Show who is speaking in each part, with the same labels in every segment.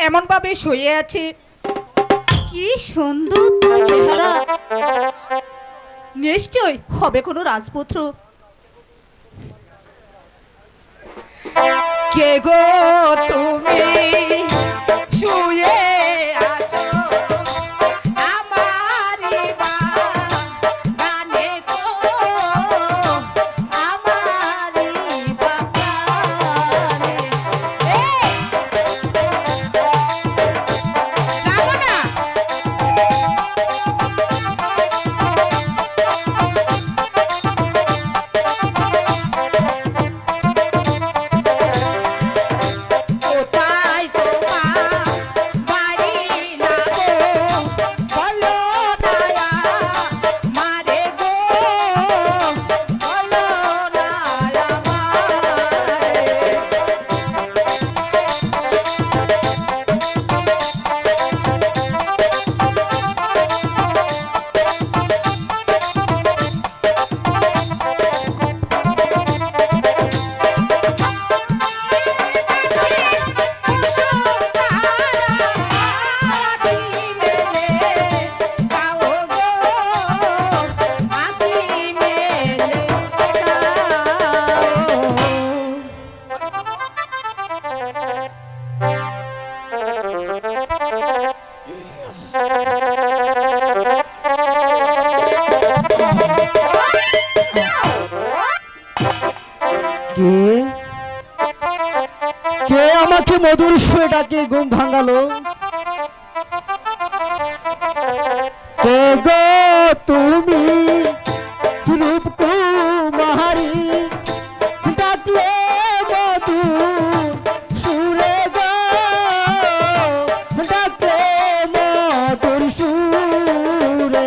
Speaker 1: এমন ভাবে শুয়ে আছে, কি সুন্দর চেহারা, নিশ্চয় হবে কোনো রাজপুত্র। কে গো তুমি শুয়ে আছো আমারি বাগানে গো, আমারি বাগানে। এই রাখো না। কোথায় তোমার বাড়ি না গো, বলো না মারে গো, বলো না আমারে।
Speaker 2: কে কে আমাকে মধুর সুরে ডাকে ঘুম ভাঙালো? কে গো তুমি রূপকুমারী, ডাকলে মধুর সুরে গো, ডাকলে মধুর সুরে।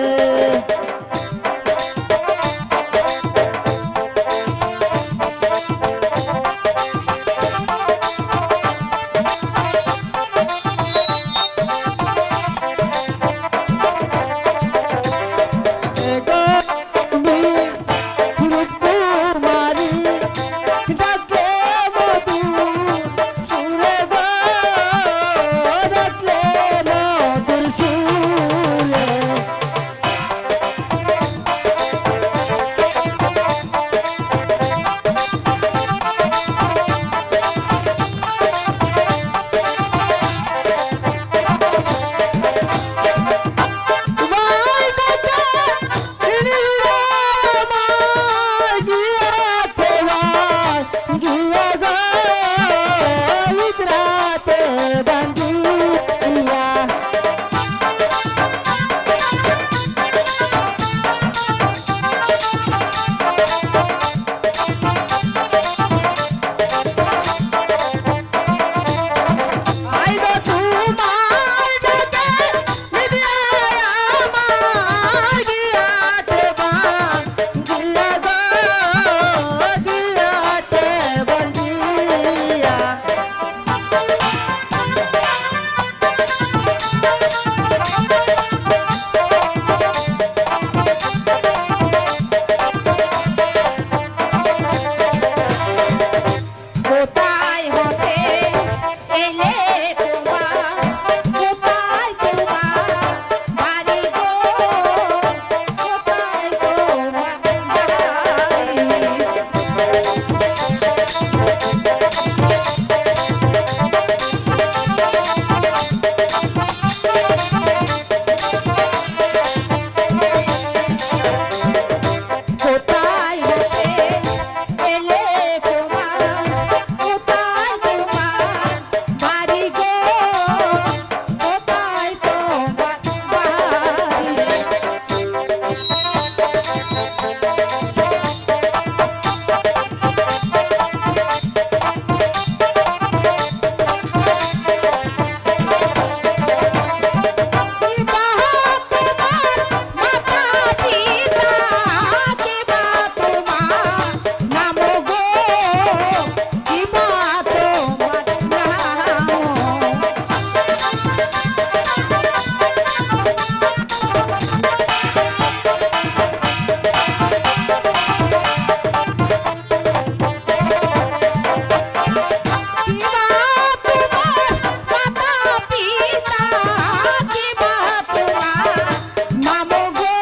Speaker 2: নামো গো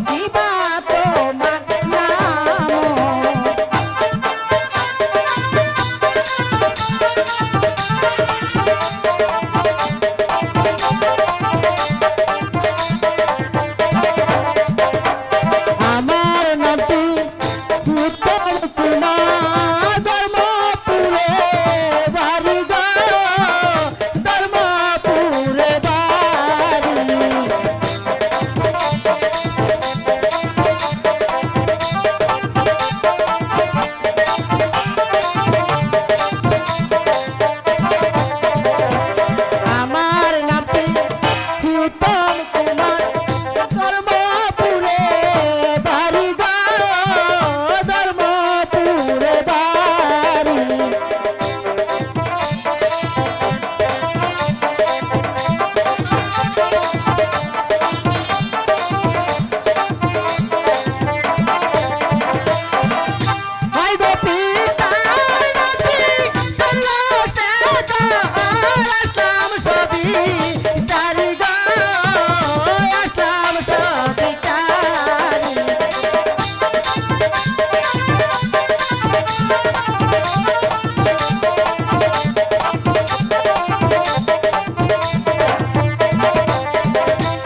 Speaker 2: কিবা তোমার নাম আমার নামটি উত্তম কুমার ধর্মপুরে বাড়ি গো ধর্মপুরে বাড়ি আমার নামটি উত্তম কুমার ধর্মপুরে বাড়ি গো ধর্মপুরে বাড়ি হাই গো পিতার নাতি চলো সেটা আসলাম সবই চারি গো আসলাম সবই চারি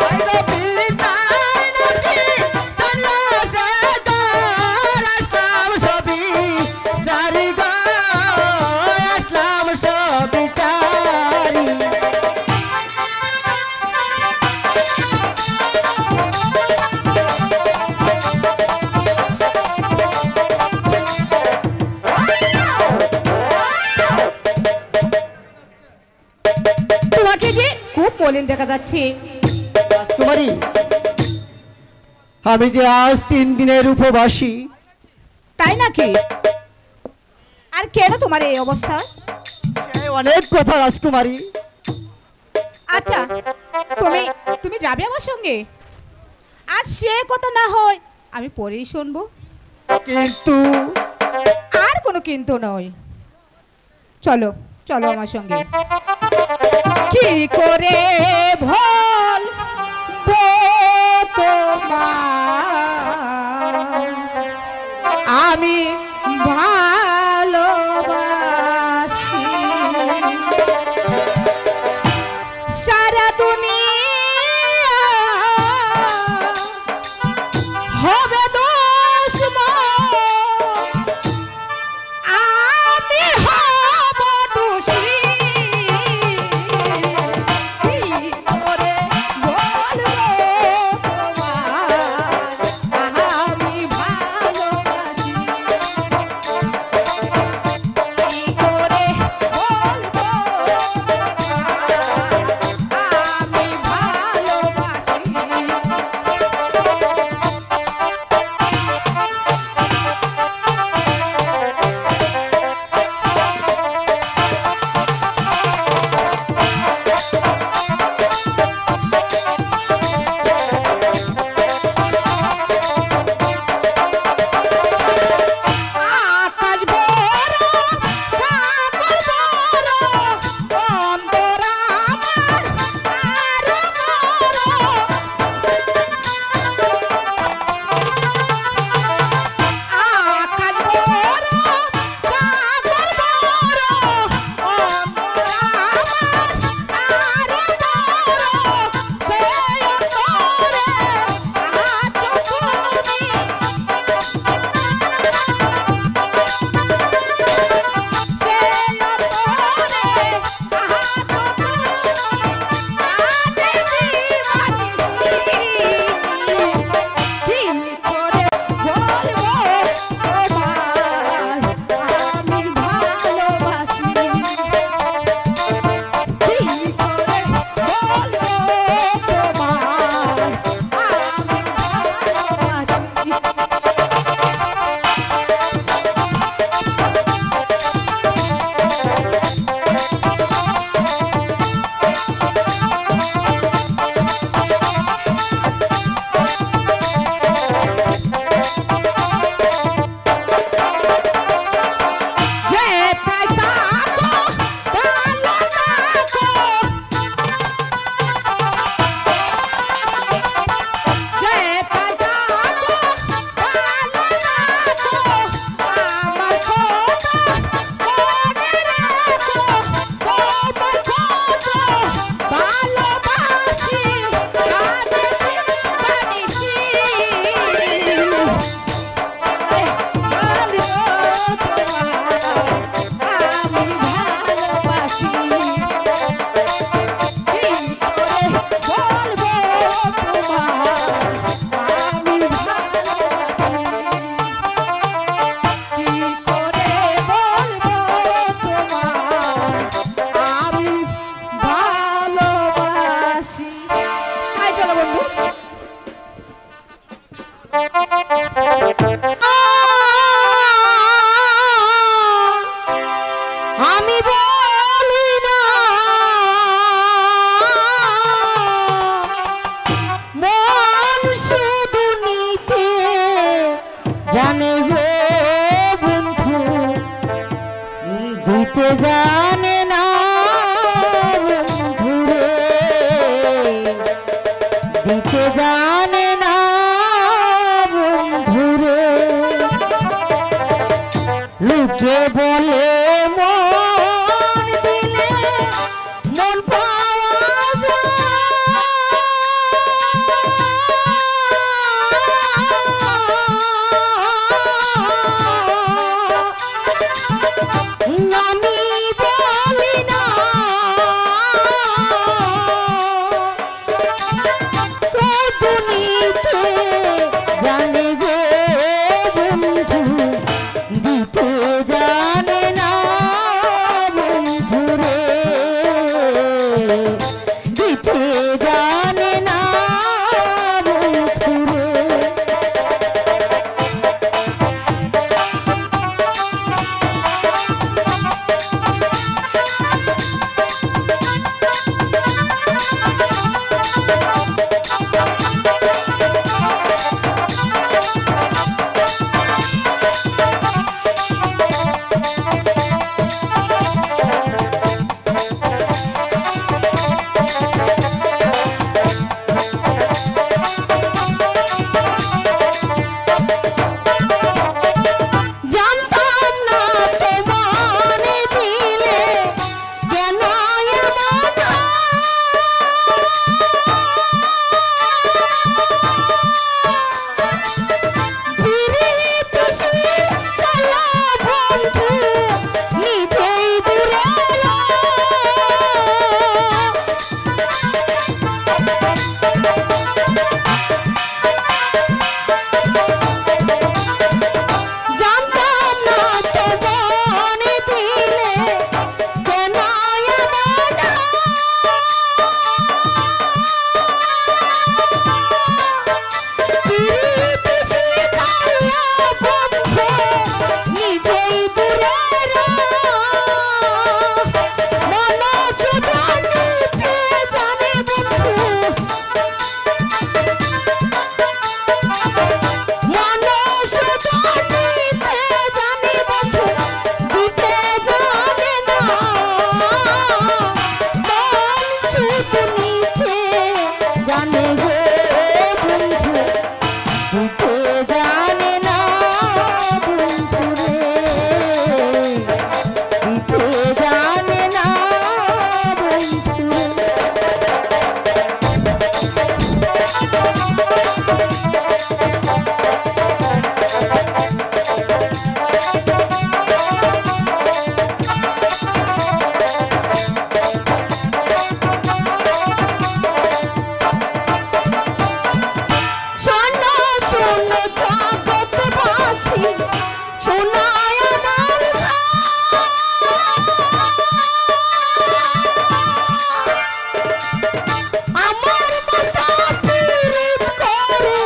Speaker 2: হাই গো পিতার নাতি চলো সেটা আসলাম সবই চারি গো আসলাম সবই চারি
Speaker 1: তোমাকে যে খুব মলিন দেখা যাচ্ছে।
Speaker 2: রাজকুমারী আমি যে আজ 3 দিনের উপবাসী
Speaker 1: তাই নাকি? আর কেন তোমার এই অবস্থা?
Speaker 2: অনেক কথা রাজকুমারী
Speaker 1: আচ্ছা, তুমি তুমি যাবে আমার সঙ্গে? আর সে কথা না হয় আমি পরেই শুনবো।
Speaker 2: কিন্তু
Speaker 1: আর কোনো কিন্তু নয়, চলো চলো আমার সঙ্গে। কি করে ভুল তোমার আমি ভালোবাসি, সারা দুনিয়া হবে দুশ্মন, আমি হব দোষী। কি করে বলবো তোমার আমি ভালোবাসি, চলো বন্ধু।
Speaker 3: আমি বলি না মন শুধু নিতে জানে গো বন্ধু, দিতে জানে না বন্ধু রে, দিতে জানে না বন্ধু রে। লোকে বলে মন দিলে মন পাওয়া যায়, আমি বলি না কত নিতে জানে গো বন্ধু, দিতে জানে না বন্ধু রে, দিতে জানে না বন্ধু রে। জানতাম না তোমার দিলে কেন এমন ফিরিতে শিখালো বন্ধু, নিজেই দূরে জানতাম না তোমার দিলে কেন এমন ফিরিতে শিখালো বন্ধু, নিজেই দূরে মন শুধু নিতে জানে বন্ধু, মন শুধু নিতে জানে বন্ধু, দিতে জানে না, মন শুধু নিতে জানে গো বন্ধু, দিতে জানে না বন্ধু রে, দিতে জানে না বন্ধু রে। শোনো শোনো জগৎবাসী, শোনায় আমার আমার মাতা পীড়িত করে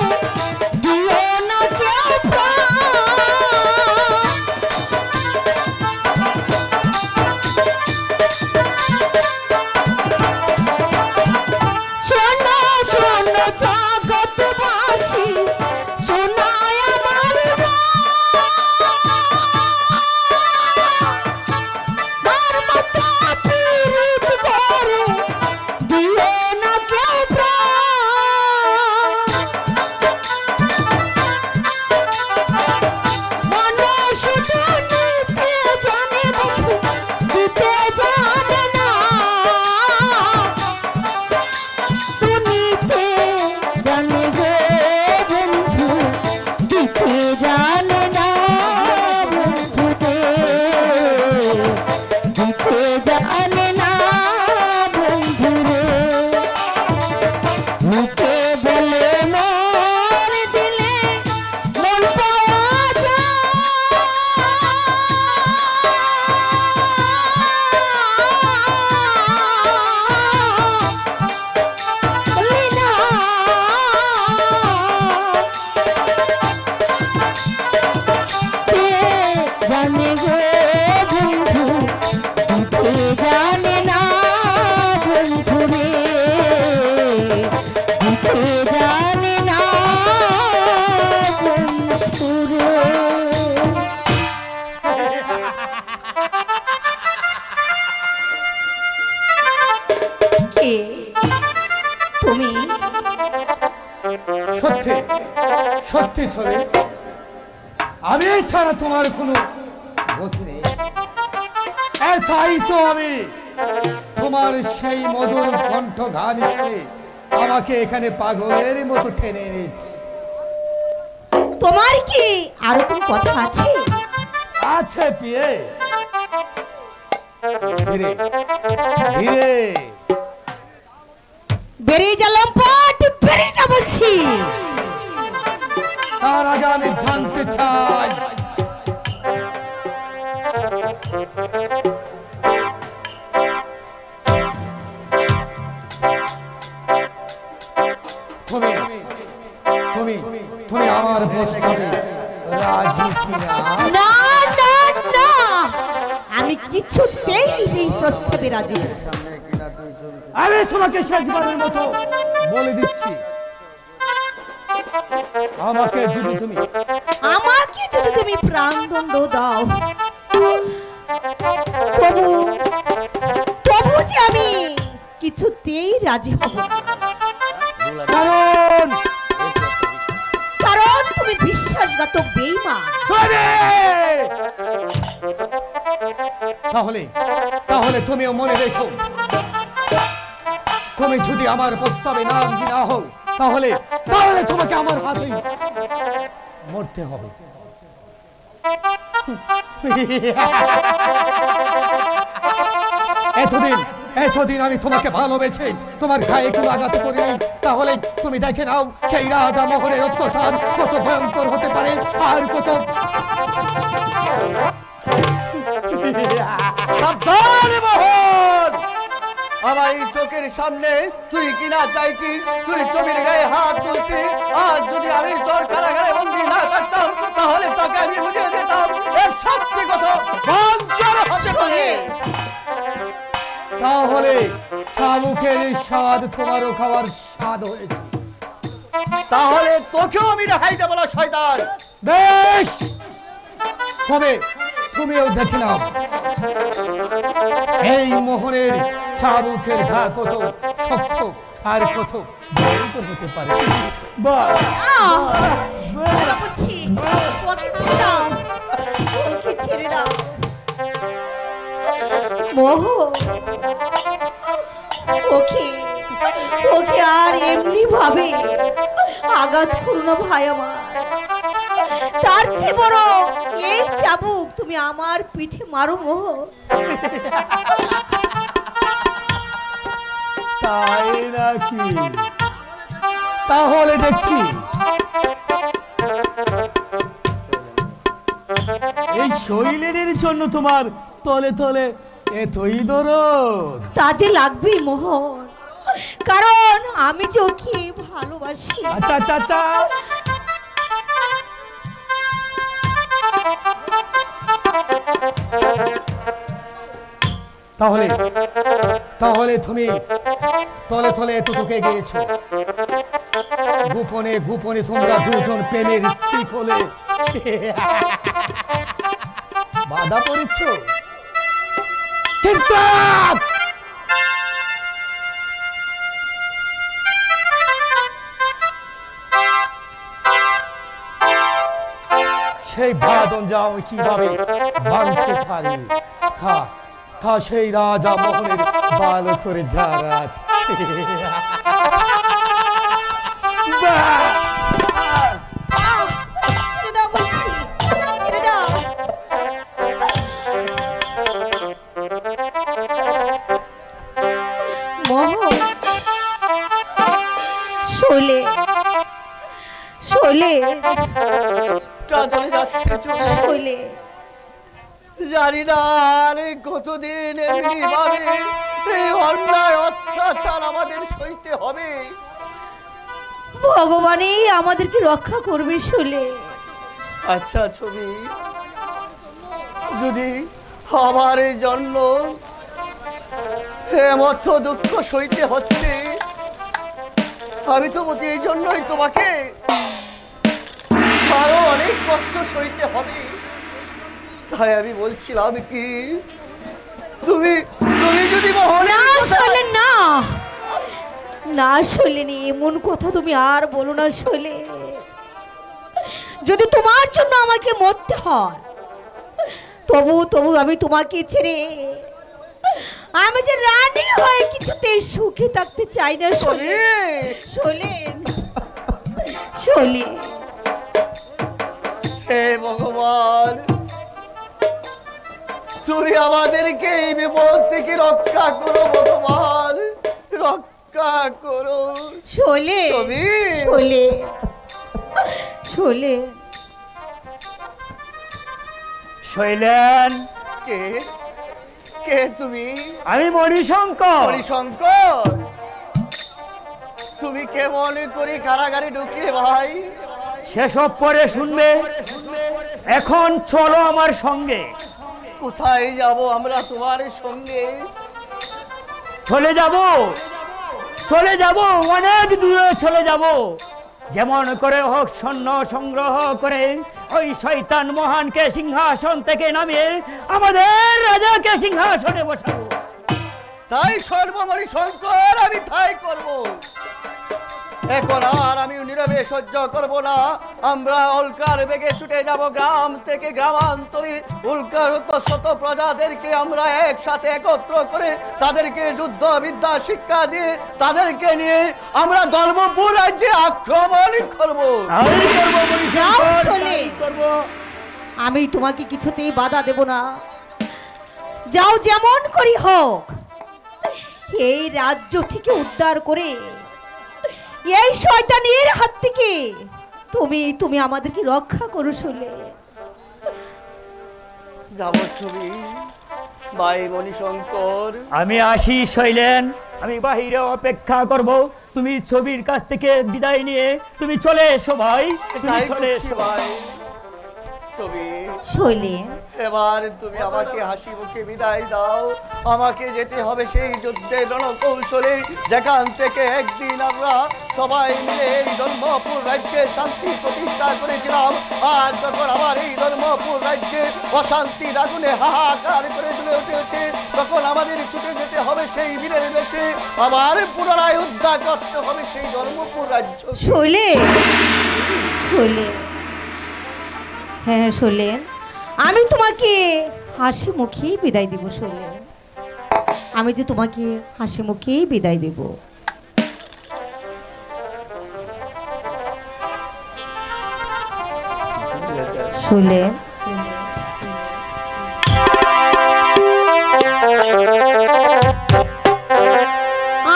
Speaker 4: সত্যি সত্যি ছবি, আমি ছাড়া তোমার কোনো গতি নেই। তাই তো আমি তোমার সেই মধুর কণ্ঠ গান শুনে আমাকে এখানে পাগলের মতো টেনে এনেছি।
Speaker 3: তোমার কি আরো কোনো কথা আছে?
Speaker 4: আছে পিয়ে, ধীরে ধীরে
Speaker 3: বেরিয়ে যা লম্পট, বেরিয়ে যা বলছি।
Speaker 4: তার আগে আমি জানতে চাই তুমি তুমি তুমি আমার প্রস্তাবে রাজি কিনা?
Speaker 3: না না না, আমি কিছুতেই এই প্রস্তাবে রাজি নই।
Speaker 4: আমি তোমাকে শেষবারের মতো বলে দিচ্ছি, আমাকে যদি তুমি
Speaker 3: প্রাণদণ্ড দাও, তবু তবু যে আমি কিছুতেই রাজি হব না।
Speaker 4: কারণ
Speaker 3: কারণ তুমি বিশ্বাসঘাতক বেঈমান।
Speaker 4: তাহলে তাহলে তুমিও মনে রেখো, তুমি যদি আমার প্রস্তাবে রাজি না হও, তাহলে তাহলে তোমাকে আমার হাতে মরতে হবে। এতদিন আমি তোমাকে ভালোবেসে তোমার গায়ে কোনো আঘাত করিনি, তাহলে তুমি দেখে নাও সেই রাজা মোহনের অত্যাচার কত ভয়ঙ্কর হতে পারে, আর কত
Speaker 5: সাবধানে মোহন, আমার এই চোখের সামনে তুই কিনা চাইছি তুই ছবির গায়ে হাত তুলছি। আর যদি আমি তোর কারাগারে বন্দী না থাকতাম, তাহলে তোকে আমি বুঝিয়ে দিতাম এর সত্যি কথা বঞ্চনা হতে পারে।
Speaker 4: তাহলে শামুকের স্বাদ তোমারও খাওয়ার স্বাদ হয়েছে।
Speaker 5: তাহলে তোকেও আমি রেহাই দেব না শয়তান।
Speaker 4: বেশ, তবে তুমিও দেখে নাও এই মোহনের চাবুকের ঘা কত শক্ত আর কত ভয়ঙ্কর হতে পারে। বাহ,
Speaker 3: ছেড়ে বলছি, ওকে ছেড়ে দাও, ওকে ছেড়ে দাও। মোহ, ওকে ওকে আর এমনি ভাবে আঘাত করো না ভাই আমার। তার চেয়ে বড় এই চাবুক তুমি আমার পিঠে মারো মোহ।
Speaker 4: তাই নাকি? তাহলে দেখছি এই শৈলেনের জন্য তোমার তলে তলে এতই দরদ।
Speaker 3: তা যে লাগবেই মোহন, কারণ আমি যে ওকে ভালোবাসি।
Speaker 4: আচ্ছা আচ্ছা আচ্ছা, তাহলে তাহলে তুমি তলে তলে এতটুকু গিয়েছো, গোপনে গোপনে তোমরা দুজন প্রেমের শিকলে বাধা পড়েছ। কিন্তু সেই বাঁধন যাও কিভাবে ভাঙতে পারি, তা সেই রাজা মোহনের ভালো করে জারাজ।
Speaker 3: ছেড়ে দাও বলছি, ছেড়ে দাও। মোহন, শোলে শোলে
Speaker 5: চলে যাচ্ছে
Speaker 3: শোলে,
Speaker 5: জানি না আর কতদিন এমনি ভাবে এই অন্যায় অত্যাচার আমাদের সইতে হবে।
Speaker 3: ভগবানই আমাদেরকে রক্ষা করবে শোলে।
Speaker 5: আচ্ছা ছবি, যদি আমার এই জন্য এমত দুঃখ সইতে হচ্ছে, আমি তো বলছি এই জন্যই তোমাকে আরো অনেক কষ্ট সইতে হবে। তাই আমি বলছিলাম কি, তুমি তুমি যদি মোহনের
Speaker 3: না
Speaker 5: কথা-
Speaker 3: শোলে না না শৈলেনি, এমন কথা তুমি আর বলো না শৈলে। যদি তোমার জন্য আমাকে মরতে হয়, তবু তবু আমি তোমাকে ছেড়ে আমি যে রানী হয়ে কিছুতেই সুখে থাকতে চাই না শৈলে। শৈলে, শৈলে,
Speaker 5: হে ভগবান, তুমি আমাদেরকে এই বিপদ থেকে রক্ষা করো ভগবান, রক্ষা করো।
Speaker 3: শৈলে,
Speaker 5: তুমি
Speaker 3: শৈলে, শৈলে।
Speaker 6: শৈলেন,
Speaker 5: কে কে তুমি?
Speaker 6: আমি মণিশঙ্কর।
Speaker 5: হরিশঙ্কর, তুমি কেমন করে কারাগারে ঢুকলে ভাই?
Speaker 6: সেসব পরে শুনবে, এখন চলো আমার সঙ্গে।
Speaker 5: কোথায় যাব আমরা তোমার সঙ্গে?
Speaker 6: চলে যাব, চলে যাব, অনেক দূরে চলে যাব। যেমন করে হোক সৈন্য সংগ্রহ করে ওই শয়তান মহানকে সিংহাসন থেকে নামিয়ে আমাদের রাজাকে সিংহাসনে বসাবো।
Speaker 5: তাই সর্বমণি শঙ্কর, আমি তাই করব। এখন আর আমি নীরবে সহ্য করব না। আমরা উল্কার বেগে ছুটে যাব গ্রাম থেকে গ্রামান্তরে। উল্কার শত প্রজাদেরকে আমরা একসাথে একত্র করে তাদেরকে যুদ্ধ বিদ্যা শিক্ষা দিয়ে তাদেরকে নিয়ে আমরা ধর্মপুর রাজ্যে আক্রমণ করব।
Speaker 3: যাও শৈলে, আমি তোমাকে কিছুতেই বাধা দেব না। যাও, যেমন করি হোক এই রাজ্যটিকে উদ্ধার করে এই শয়তানের হাত থেকে তুমি আমাদেরকে রক্ষা করো শৈলে।
Speaker 5: যাব ছবি ভাই মণিশঙ্কর।
Speaker 6: আমি আসি শৈলেন, আমি বাহিরে অপেক্ষা করব। তুমি ছবির কাছ থেকে বিদায় নিয়ে তুমি চলে এসো ভাই, তুমি
Speaker 5: তাই
Speaker 6: চলে
Speaker 5: করছি
Speaker 6: এসো।
Speaker 5: ভাই। ছবি,
Speaker 3: শৈলে,
Speaker 5: এবার তুমি আমাকে হাসি মুখে বিদায় দাও। আমাকে যেতে হবে সেই যুদ্ধের রণকৌশলে, যেখান থেকে একদিন আমরা সবাই মিলে এই ধর্মপুর রাজ্যে শান্তি প্রতিষ্ঠা করেছিলাম। আজ যখন আমার এই ধর্মপুর রাজ্যে অশান্তির আগুনে হাহাকার করে তুলে উঠেছে, তখন আমাদের ছুটে যেতে হবে সেই বীরের বেশে, আবার পুনরায় উদ্ধার করতে হবে সেই ধর্মপুর রাজ্য।
Speaker 3: শৈলে, শৈলে, হ্যাঁ শৈলে, আমি তোমাকে হাসি মুখেই বিদায় দেব শৈলে। আমি যে তোমাকে হাসি মুখেই বিদায় দেব। শৈলে,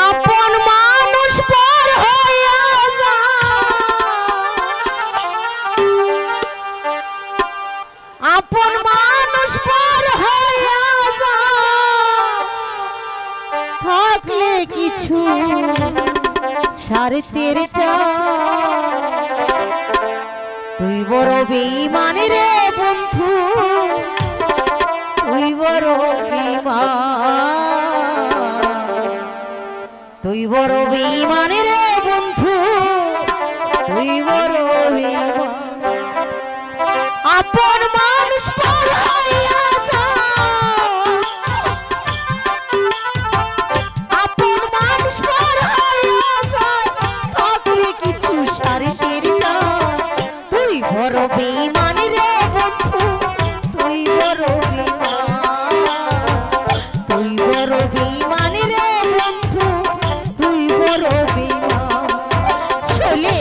Speaker 3: আপন মানুষ পর হইয়া আপন মানুষ পর হইয়া থাকলে কিছু সারতের তুই বড় বেঈমান রে বন্ধু, তুই বড় বেঈমান, তুই বড় বেঈমান রে বন্ধু, তুই বড় বেঈমান। আপন মানুষ পর হইয়া আপন মানুষ পর হইয়া থাকলে কিছু সারতের তুই বড় বেঈমান রে বন্ধু, তুই বড় বেঈমান, তুই বড় বেঈমান রে বন্ধু, তুই বড় বেঈমান। শৈলে,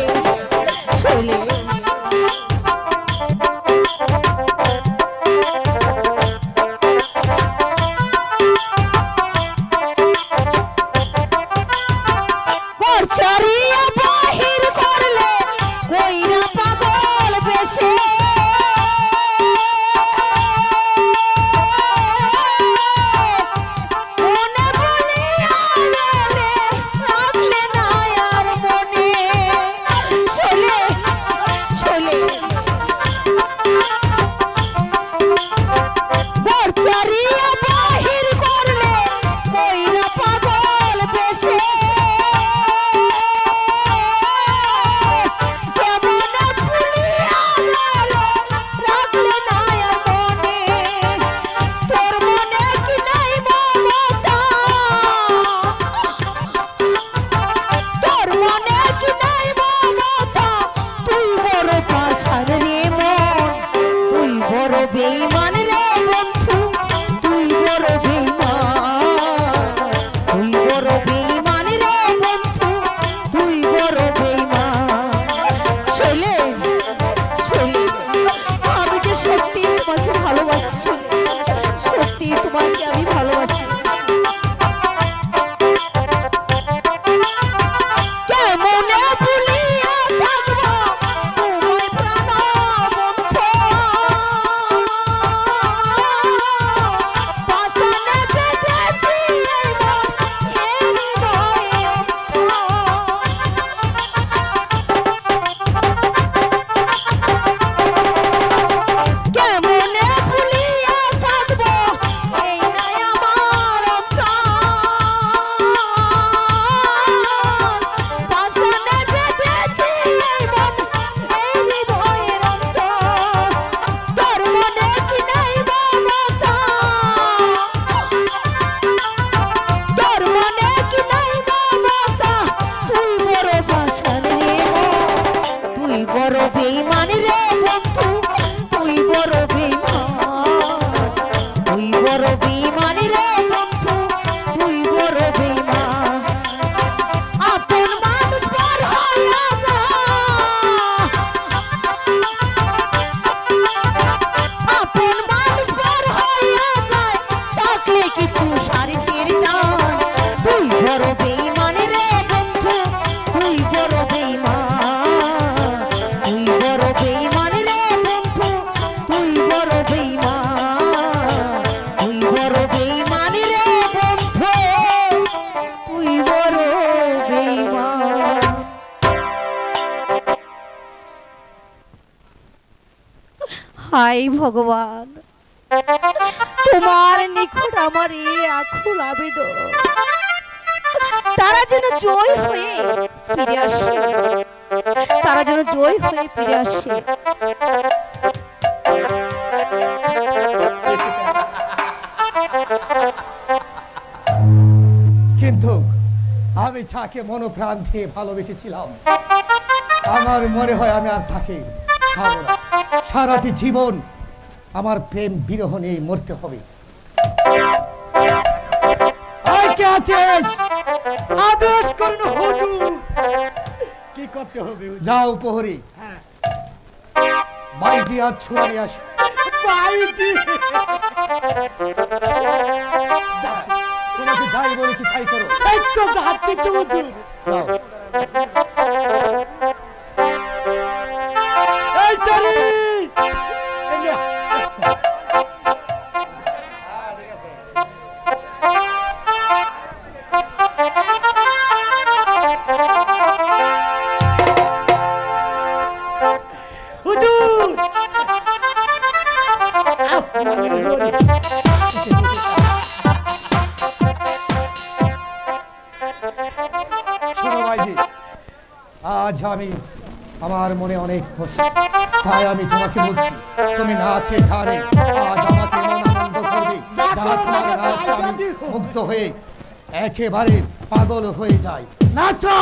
Speaker 3: শৈলে, চরিয়া বাহির করলে বড় বেঈমান রে বন্ধু, তুই বড় বেঈমান, তুই বড় বেঈমান রে বন্ধু, তুই বড় বেঈমান। আপন মানুষ পর হইয়া যায়, আপন মানুষ পর হইয়া যায়, থাকলে কিছু স্বার্থের টান। তুই বড় বেঈমান রে বন্ধু, তুই বড় বেঈমান, তুই বড় বেঈমান রে বন্ধু, তুই বড় বেঈমান, তুই বড় বেঈমান রে বন্ধু, তুই বড় বেঈমান। হাই ভগবান, তোমার নিকট আমার এই আকুল আবেদন, তারা যেন জয় হয়ে ফিরে আসে, তারা যেন জয় হয়ে ফিরে আসে।
Speaker 4: কিন্তু আমি যাকে মনোপ্রাণ দিয়ে ভালোবেসেছিলাম, আমার মনে হয় আমি আর তাকে পাবো না। সারাটি জীবন আমার প্রেম বিরহ নিয়ে মরতে হবে। এই কে আছিস?
Speaker 6: আদেশ করুন হুজুর। কি করতে হবে হুজুর?
Speaker 4: যাও প্রহরী,
Speaker 6: হ্যাঁ।
Speaker 4: বাইটি আর ছুড়ে নিয়ে আসো।
Speaker 6: বাইটি।
Speaker 4: তোমাকে যাই বলেছি তাই করো।
Speaker 6: এই তো যাচ্ছি তো হুজুর।
Speaker 4: যাও।
Speaker 6: এই চলি। হুজুর। আসমানের হরি।
Speaker 4: শোনো ভাইজি, আজ আমি আমার মনে অনেক খুশি, তাই আমি তোমাকে বলছি, তুমি নাচে গানে আজ আমাকে মন আনন্দ করবে। যা তোমার নাচে আমি মুগ্ধ হয়ে একেবারে পাগল হয়ে যাই।
Speaker 6: নাচো।